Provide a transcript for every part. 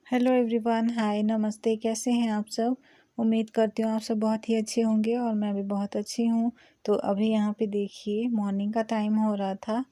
Hello everyone, हाय, नमस्ते। कैसे हैं आप सब? उम्मीद करती हूँ आप सब बहुत ही अच्छे होंगे और मैं भी बहुत अच्छी हूँ। तो अभी यहाँ पे देखिए मॉर्निंग का टाइम हो रहा था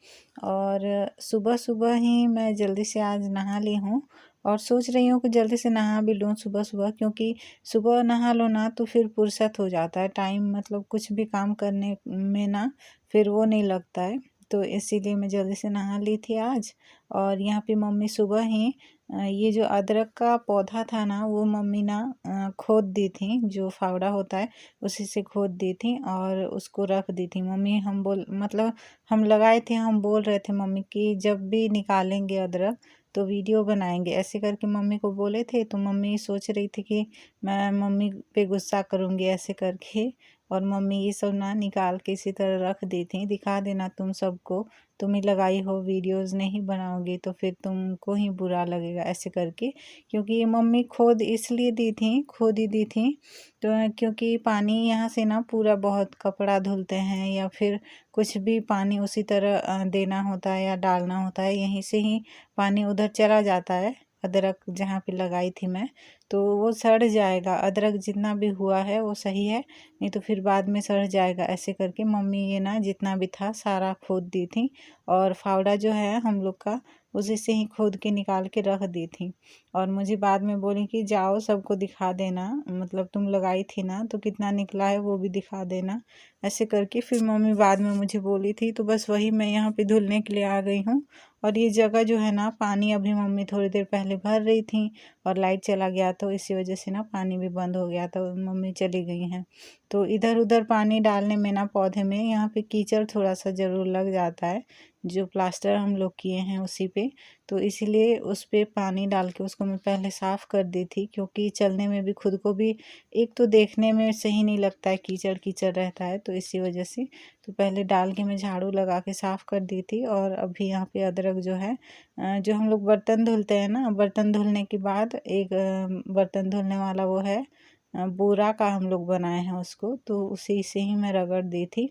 और सुबह सुबह ही मैं जल्दी से आज नहा ली हूँ और सोच रही हूँ कि जल्दी से नहा भी लूँ सुबह सुबह, क्योंकि सुबह नहा लो ना तो फिर फुर्सत हो जाता है, टाइम मतलब कुछ भी काम करने में ना फिर वो नहीं लगता है। तो इसीलिए मैं जल्दी से नहा ली थी आज। और यहाँ पे मम्मी सुबह ही ये जो अदरक का पौधा था ना वो मम्मी ना खोद दी थी, जो फावड़ा होता है उसी से खोद दी थी और उसको रख दी थी मम्मी। हम बोल मतलब हम लगाए थे, हम बोल रहे थे मम्मी कि जब भी निकालेंगे अदरक तो वीडियो बनाएंगे, ऐसे करके मम्मी को बोले थे। तो मम्मी सोच रही थी कि मैं मम्मी पे गुस्सा करूँगी ऐसे करके, और मम्मी ये सब ना निकाल के इसी तरह रख दी थी। दिखा देना तुम सबको, तुम ही लगाई हो, वीडियोस नहीं बनाओगी तो फिर तुमको ही बुरा लगेगा ऐसे करके। क्योंकि ये मम्मी खोद इसलिए दी थी, खोद ही दी थी तो क्योंकि पानी यहाँ से ना पूरा बहुत कपड़ा धुलते हैं या फिर कुछ भी पानी उसी तरह देना होता है या डालना होता है, यहीं से ही पानी उधर चला जाता है। अदरक जहाँ पे लगाई थी मैं, तो वो सड़ जाएगा। अदरक जितना भी हुआ है वो सही है, नहीं तो फिर बाद में सड़ जाएगा। ऐसे करके मम्मी ये ना जितना भी था सारा खोद दी थी और फावड़ा जो है हम लोग का उसी से ही खोद के निकाल के रख दी थी। और मुझे बाद में बोली कि जाओ सबको दिखा देना, मतलब तुम लगाई थी ना तो कितना निकला है वो भी दिखा देना। ऐसे करके फिर मम्मी बाद में मुझे बोली थी, तो बस वही मैं यहाँ पे धुलने के लिए आ गई हूँ। और ये जगह जो है ना, पानी अभी मम्मी थोड़ी देर पहले भर रही थी और लाइट चला गया तो इसी वजह से ना पानी भी बंद हो गया था, मम्मी चली गई हैं। तो इधर उधर पानी डालने में ना पौधे में यहाँ पे कीचड़ थोड़ा सा ज़रूर लग जाता है, जो प्लास्टर हम लोग किए हैं उसी पे। तो इसीलिए उस पे पानी डाल के उसको मैं पहले साफ़ कर दी थी, क्योंकि चलने में भी खुद को भी एक तो देखने में सही नहीं लगता है, कीचड़ कीचड़ रहता है, तो इसी वजह से तो पहले डाल के मैं झाड़ू लगा के साफ़ कर दी थी। और अभी यहाँ पे अदरक जो है, जो हम लोग बर्तन धुलते हैं ना, बर्तन धुलने के बाद एक बर्तन धुलने वाला वो है, बोरा का हम लोग बनाए हैं उसको, तो उसी से ही मैं रगड़ दी थी।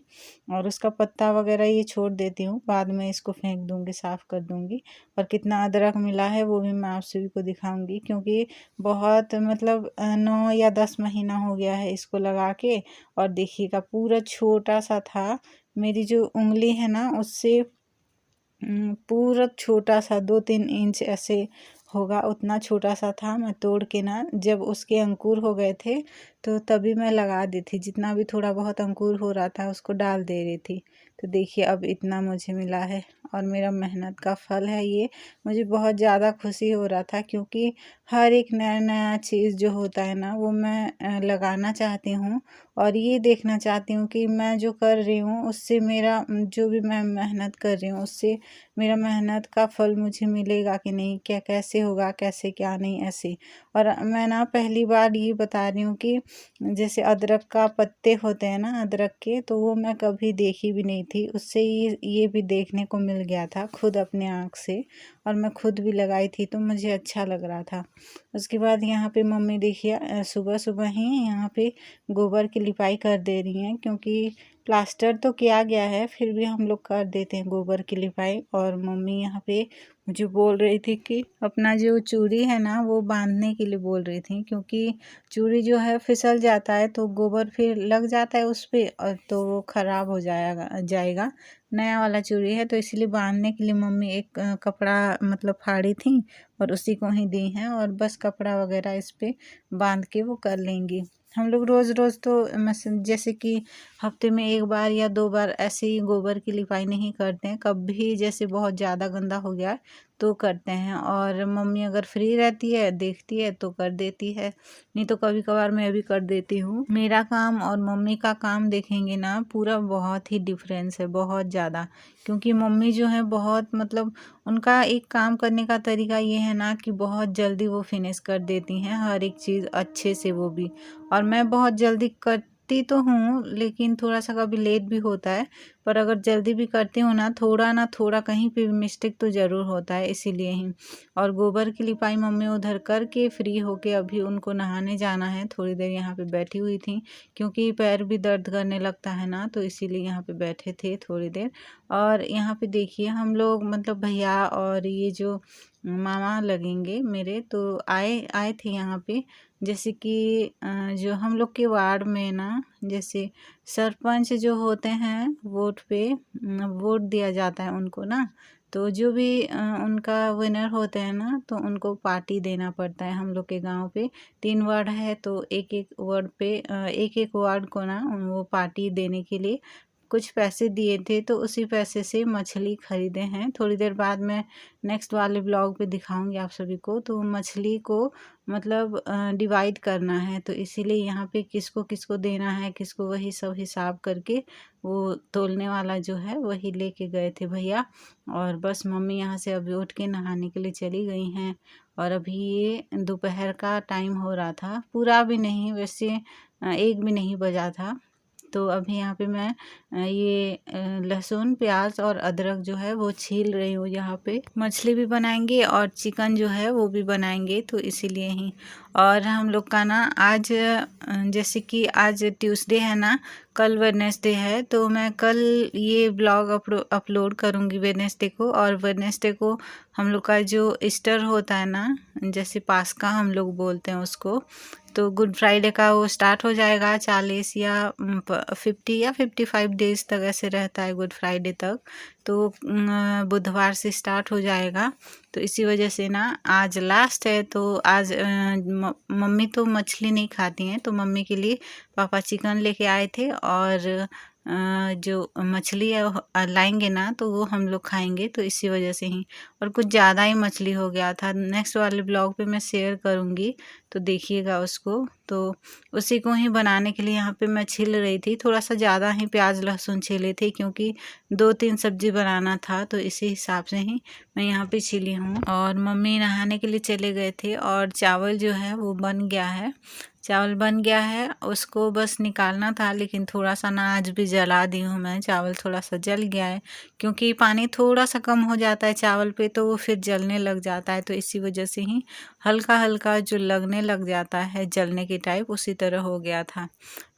और उसका पत्ता वगैरह ये छोड़ देती हूँ, बाद में इसको फेंक दूँगी, साफ़ कर दूँगी। और कितना अदरक मिला है वो भी मैं आप सभी को दिखाऊँगी, क्योंकि बहुत मतलब 9 या 10 महीना हो गया है इसको लगा के। और देखिएगा पूरा छोटा सा था, मेरी जो उंगली है ना उससे पूरा छोटा सा 2-3 इंच ऐसे होगा, उतना छोटा सा था। मैं तोड़ के ना जब उसके अंकुर हो गए थे तो तभी मैं लगा दी थी, जितना भी थोड़ा बहुत अंकुर हो रहा था उसको डाल दे रही थी। तो देखिए अब इतना मुझे मिला है और मेरा मेहनत का फल है ये। मुझे बहुत ज़्यादा खुशी हो रहा था, क्योंकि हर एक नया नया चीज़ जो होता है ना वो मैं लगाना चाहती हूँ और ये देखना चाहती हूँ कि मैं जो कर रही हूँ उससे मेरा जो भी मैं मेहनत कर रही हूँ उससे मेरा मेहनत का फल मुझे मिलेगा कि नहीं, क्या कैसे होगा, कैसे क्या नहीं, ऐसे। और मैं ना पहली बार ये बता रही हूँ कि जैसे अदरक का पत्ते होते हैं ना अदरक के, तो वो मैं कभी देखी भी नहीं थी, उससे ये भी देखने को मिल गया था खुद अपने आँख से। और मैं खुद भी लगाई थी तो मुझे अच्छा लग रहा था। उसके बाद यहाँ पे मम्मी देखिए सुबह सुबह ही यहाँ पे गोबर की लिपाई कर दे रही हैं, क्योंकि प्लास्टर तो किया गया है फिर भी हम लोग कर देते हैं गोबर की लिपाई। और मम्मी यहाँ पे मुझे बोल रही थी कि अपना जो चूड़ी है ना वो बांधने के लिए बोल रही थी, क्योंकि चूड़ी जो है फिसल जाता है तो गोबर फिर लग जाता है उस पर और तो वो ख़राब हो जाएगा। नया वाला चूड़ी है तो इसलिए बांधने के लिए मम्मी एक कपड़ा मतलब फाड़ी थी और उसी को ही दी हैं, और बस कपड़ा वगैरह इस पर बांध के वो कर लेंगी। हम लोग रोज़ रोज़ तो जैसे कि हफ्ते में 1 बार या 2 बार ऐसे ही गोबर की लिपाई नहीं करते हैं, कभी जैसे बहुत ज़्यादा गंदा हो गया तो करते हैं। और मम्मी अगर फ्री रहती है देखती है तो कर देती है, नहीं तो कभी कभार मैं भी कर देती हूँ। मेरा काम और मम्मी का काम देखेंगे ना पूरा बहुत ही डिफरेंस है, बहुत ज़्यादा। क्योंकि मम्मी जो है बहुत मतलब उनका एक काम करने का तरीका ये है ना कि बहुत जल्दी वो फिनिश कर देती हैं हर एक चीज़ अच्छे से, वो भी। और मैं बहुत जल्दी करती तो हूँ लेकिन थोड़ा सा कभी लेट भी होता है, पर अगर जल्दी भी करती हूँ ना थोड़ा कहीं पे भी मिस्टेक तो ज़रूर होता है, इसीलिए ही। और गोबर की लिपाई मम्मी उधर करके फ्री होके अभी उनको नहाने जाना है। थोड़ी देर यहाँ पे बैठी हुई थी क्योंकि पैर भी दर्द करने लगता है ना, तो इसीलिए यहाँ पे बैठे थे थोड़ी देर। और यहाँ पे देखिए हम लोग मतलब भैया और ये जो मामा लगेंगे मेरे, तो आए आए थे यहाँ पे। जैसे कि जो हम लोग के वार्ड में ना, जैसे सरपंच जो होते हैं वोट पे वोट दिया जाता है उनको ना, तो जो भी उनका विनर होते हैं ना, तो उनको पार्टी देना पड़ता है। हम लोग के गांव पे 3 वार्ड है, तो एक एक वार्ड पे एक एक वार्ड को ना वो पार्टी देने के लिए कुछ पैसे दिए थे, तो उसी पैसे से मछली खरीदे हैं। थोड़ी देर बाद मैं नेक्स्ट वाले ब्लॉग पे दिखाऊंगी आप सभी को। तो मछली को मतलब डिवाइड करना है, तो इसीलिए यहाँ पे किसको किसको देना है किसको, वही सब हिसाब करके वो तोलने वाला जो है वही लेके गए थे भैया। और बस मम्मी यहाँ से अभी उठ के नहाने के लिए चली गई हैं। और अभी ये दोपहर का टाइम हो रहा था, पूरा भी नहीं वैसे 1 भी नहीं बजा था। तो अभी यहाँ पे मैं ये लहसुन प्याज और अदरक जो है वो छील रही हूँ। यहाँ पे मछली भी बनाएंगे और चिकन जो है वो भी बनाएंगे, तो इसीलिए ही। और हम लोग का ना आज जैसे कि आज ट्यूसडे है ना, कल वेडनेसडे है, तो मैं कल ये ब्लॉग अपलोड करूँगी वेडनेसडे को। और वेडनेसडे को हम लोग का जो ईस्टर होता है ना, जैसे पास्का हम लोग बोलते हैं उसको, तो गुड फ्राइडे का वो स्टार्ट हो जाएगा। 40 या 50 या 55 डेज तक ऐसे रहता है गुड फ्राइडे तक, तो बुधवार से स्टार्ट हो जाएगा। तो इसी वजह से ना आज लास्ट है, तो आज मम्मी तो मछली नहीं खाती हैं, तो मम्मी के लिए पापा चिकन लेके आए थे। और जो मछली लाएंगे ना तो वो हम लोग खाएंगे, तो इसी वजह से ही। और कुछ ज़्यादा ही मछली हो गया था, नेक्स्ट वाले ब्लॉग पे मैं शेयर करूँगी, तो देखिएगा उसको। तो उसी को ही बनाने के लिए यहाँ पे मैं छील रही थी, थोड़ा सा ज़्यादा ही प्याज लहसुन छीले थे क्योंकि 2-3 सब्जी बनाना था, तो इसी हिसाब से ही मैं यहाँ पे छीली हूँ। और मम्मी नहाने के लिए चले गए थे और चावल जो है वो बन गया है। चावल बन गया है, उसको बस निकालना था, लेकिन थोड़ा सा ना आज भी जला दी हूँ मैं। चावल थोड़ा सा जल गया है क्योंकि पानी थोड़ा सा कम हो जाता है चावल पे, तो वो फिर जलने लग जाता है, तो इसी वजह से ही हल्का हल्का जो लगने लग जाता है जलने की टाइप, उसी तरह हो गया था।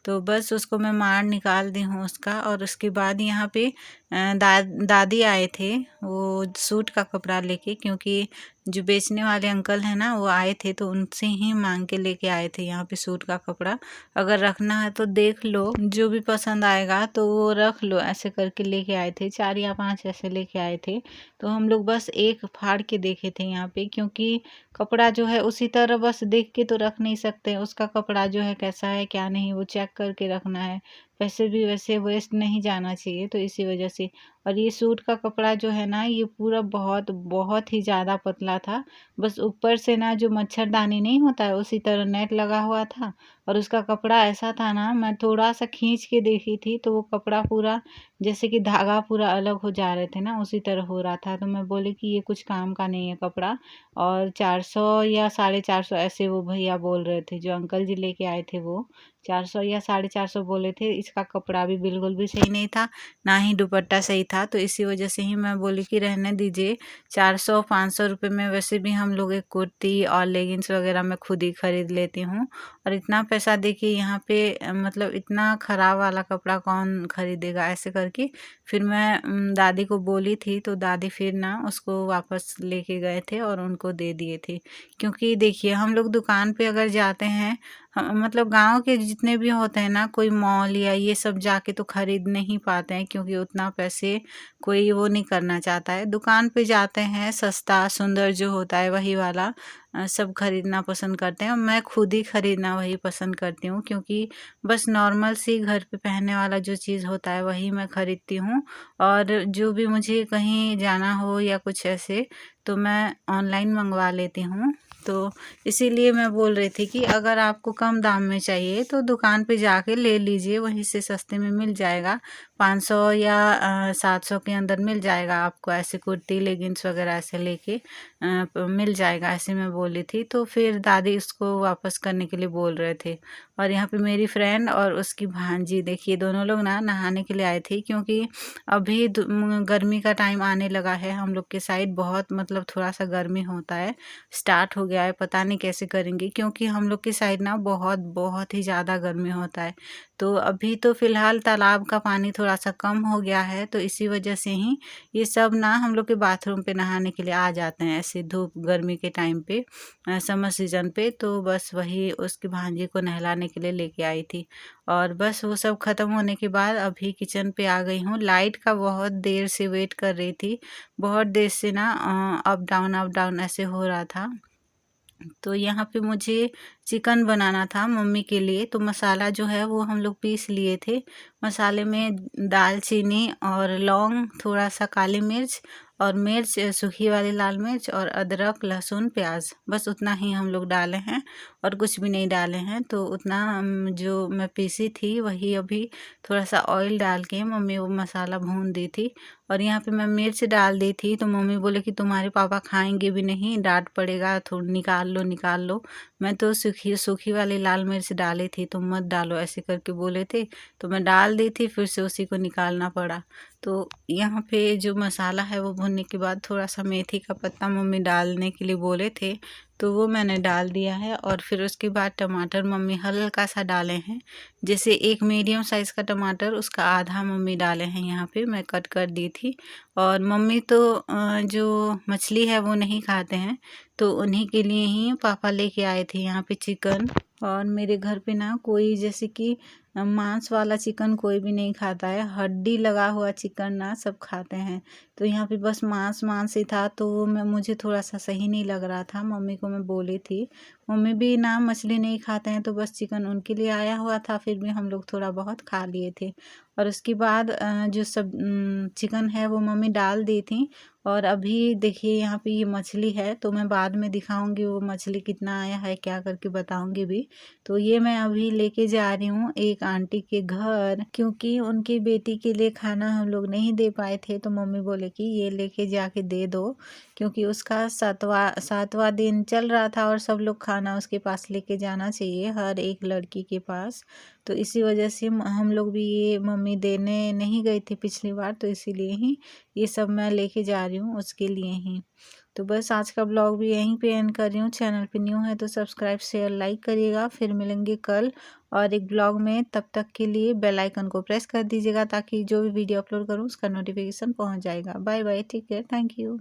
तो बस उसको मैं मार निकाल दी हूँ उसका। और उसके बाद यहाँ पे दादी आए थे वो सूट का कपड़ा लेके, क्योंकि जो बेचने वाले अंकल हैं ना वो आए थे, तो उनसे ही मांग के लेके आए थे यहाँ पे सूट का कपड़ा। अगर रखना है तो देख लो, जो भी पसंद आएगा तो वो रख लो, ऐसे करके लेके आए थे। 4 या 5 ऐसे लेके आए थे, तो हम लोग बस एक फाड़ के देखे थे यहाँ पे, क्योंकि कपड़ा जो है उसी तरह बस देख के तो रख नहीं सकते, उसका कपड़ा जो है कैसा है क्या नहीं वो चेक करके रखना है। पैसे भी वैसे वेस्ट नहीं जाना चाहिए, तो इसी वजह से। और ये सूट का कपड़ा जो है ना, ये पूरा बहुत बहुत ही ज़्यादा पतला था। बस ऊपर से ना जो मच्छरदानी नहीं होता है उसी तरह नेट लगा हुआ था। और उसका कपड़ा ऐसा था ना, मैं थोड़ा सा खींच के देखी थी तो वो कपड़ा पूरा जैसे कि धागा पूरा अलग हो जा रहे थे ना, उसी तरह हो रहा था। तो मैं बोली कि ये कुछ काम का नहीं है कपड़ा। और 400 या 450 ऐसे वो भैया बोल रहे थे, जो अंकल जी लेके आए थे वो 400 या 450 बोले थे। इसका कपड़ा भी बिल्कुल भी सही नहीं था, ना ही दुपट्टा सही था, तो इसी वजह से ही मैं बोली कि रहने दीजिए। 400-500 रुपये में वैसे भी हम लोग एक कुर्ती और लेगिंग्स वगैरह मैं खुद ही खरीद लेती हूँ। और इतना पैसा देके यहाँ पे मतलब इतना ख़राब वाला कपड़ा कौन खरीदेगा, ऐसे करके फिर मैं दादी को बोली थी, तो दादी फिर ना उसको वापस लेके गए थे और उनको दे दिए थे। क्योंकि देखिए हम लोग दुकान पे अगर जाते हैं, मतलब गांव के जितने भी होते हैं ना, कोई मॉल या ये सब जाके तो खरीद नहीं पाते हैं, क्योंकि उतना पैसे कोई वो नहीं करना चाहता है। दुकान पे जाते हैं, सस्ता सुंदर जो होता है वही वाला सब खरीदना पसंद करते हैं। मैं खुद ही खरीदना वही पसंद करती हूँ, क्योंकि बस नॉर्मल सी घर पे पहनने वाला जो चीज़ होता है वही मैं खरीदती हूँ। और जो भी मुझे कहीं जाना हो या कुछ ऐसे, तो मैं ऑनलाइन मंगवा लेती हूँ। तो इसीलिए मैं बोल रही थी कि अगर आपको कम दाम में चाहिए तो दुकान पे जाके ले लीजिए, वहीं से सस्ते में मिल जाएगा। 500 या 700 के अंदर मिल जाएगा आपको, ऐसे कुर्ती लेगिंग्स वगैरह ऐसे लेके मिल जाएगा, ऐसे मैं बोली थी। तो फिर दादी उसको वापस करने के लिए बोल रहे थे। और यहाँ पे मेरी फ्रेंड और उसकी भांजी, देखिए दोनों लोग ना नहाने के लिए आए थे, क्योंकि अभी गर्मी का टाइम आने लगा है। हम लोग के साइड बहुत मतलब थोड़ा सा गर्मी होता है, स्टार्ट हो गया है। पता नहीं कैसे करेंगे, क्योंकि हम लोग की साइड ना बहुत बहुत ही ज़्यादा गर्मी होता है। तो अभी तो फ़िलहाल तालाब का पानी थोड़ा सा कम हो गया है, तो इसी वजह से ही ये सब ना हम लोग के बाथरूम पे नहाने के लिए आ जाते हैं, ऐसे धूप गर्मी के टाइम पे, समर सीज़न पे। तो बस वही उसकी भांजी को नहलाने के लिए लेके आई थी। और बस वो सब ख़त्म होने के बाद अभी किचन पे आ गई हूँ। लाइट का बहुत देर से वेट कर रही थी, बहुत देर से ना अप डाउन ऐसे हो रहा था। तो यहाँ पे मुझे चिकन बनाना था मम्मी के लिए, तो मसाला जो है वो हम लोग पीस लिए थे। मसाले में दालचीनी और लौंग, थोड़ा सा काली मिर्च और मिर्च, सूखी वाली लाल मिर्च और अदरक लहसुन प्याज, बस उतना ही हम लोग डाले हैं और कुछ भी नहीं डाले हैं। तो उतना जो मैं पीसी थी वही अभी थोड़ा सा ऑयल डाल के मम्मी वो मसाला भून दी थी। और यहाँ पे मैं मिर्च डाल दी थी, तो मम्मी बोले कि तुम्हारे पापा खाएंगे भी नहीं, डांट पड़ेगा, थोड़ा निकाल लो। मैं तो सूखी सूखी वाली लाल मिर्च डाली थी, तुम मत डालो ऐसे करके बोले थे, तो मैं डाल दी थी, फिर से उसी को निकालना पड़ा। तो यहाँ पे जो मसाला है वो भुनने के बाद थोड़ा सा मेथी का पत्ता मम्मी डालने के लिए बोले थे, तो वो मैंने डाल दिया है। और फिर उसके बाद टमाटर मम्मी हल्का सा डाले हैं, जैसे एक मीडियम साइज़ का टमाटर, उसका आधा मम्मी डाले हैं, यहाँ पे मैं कट कर दी थी। और मम्मी तो जो मछली है वो नहीं खाते हैं, तो उन्हीं के लिए ही पापा लेके आए थे यहाँ पे चिकन। और मेरे घर पे ना कोई जैसे कि मांस वाला चिकन कोई भी नहीं खाता है, हड्डी लगा हुआ चिकन ना सब खाते हैं। तो यहाँ पे बस मांस मांस ही था, तो वो मुझे थोड़ा सा सही नहीं लग रहा था। मम्मी को मैं बोली थी, मम्मी भी ना मछली नहीं खाते हैं, तो बस चिकन उनके लिए आया हुआ था, फिर भी हम लोग थोड़ा बहुत खा लिए थे। और उसके बाद जो सब चिकन है वो मम्मी डाल दी थी। और अभी देखिए यहाँ पे ये मछली है, तो मैं बाद में दिखाऊंगी वो मछली कितना आया है, क्या करके बताऊंगी भी। तो ये मैं अभी लेके जा रही हूँ एक आंटी के घर, क्योंकि उनकी बेटी के लिए खाना हम लोग नहीं दे पाए थे, तो मम्मी बोले कि ये लेके जाके दे दो, क्योंकि उसका सातवां दिन चल रहा था और सब लोग खाना उसके पास लेके जाना चाहिए, हर एक लड़की के पास। तो इसी वजह से हम लोग भी ये मम्मी देने नहीं गई थी पिछली बार, तो इसीलिए ही ये सब मैं लेके जा रही हूँ उसके लिए ही। तो बस आज का ब्लॉग भी यहीं पे एंड कर रही हूँ। चैनल पे न्यू है तो सब्सक्राइब शेयर लाइक करिएगा। फिर मिलेंगे कल और एक ब्लॉग में, तब तक के लिए बेल आइकन को प्रेस कर दीजिएगा, ताकि जो भी वीडियो अपलोड करूँ उसका नोटिफिकेशन पहुँच जाएगा। Bye bye, take care, thank you.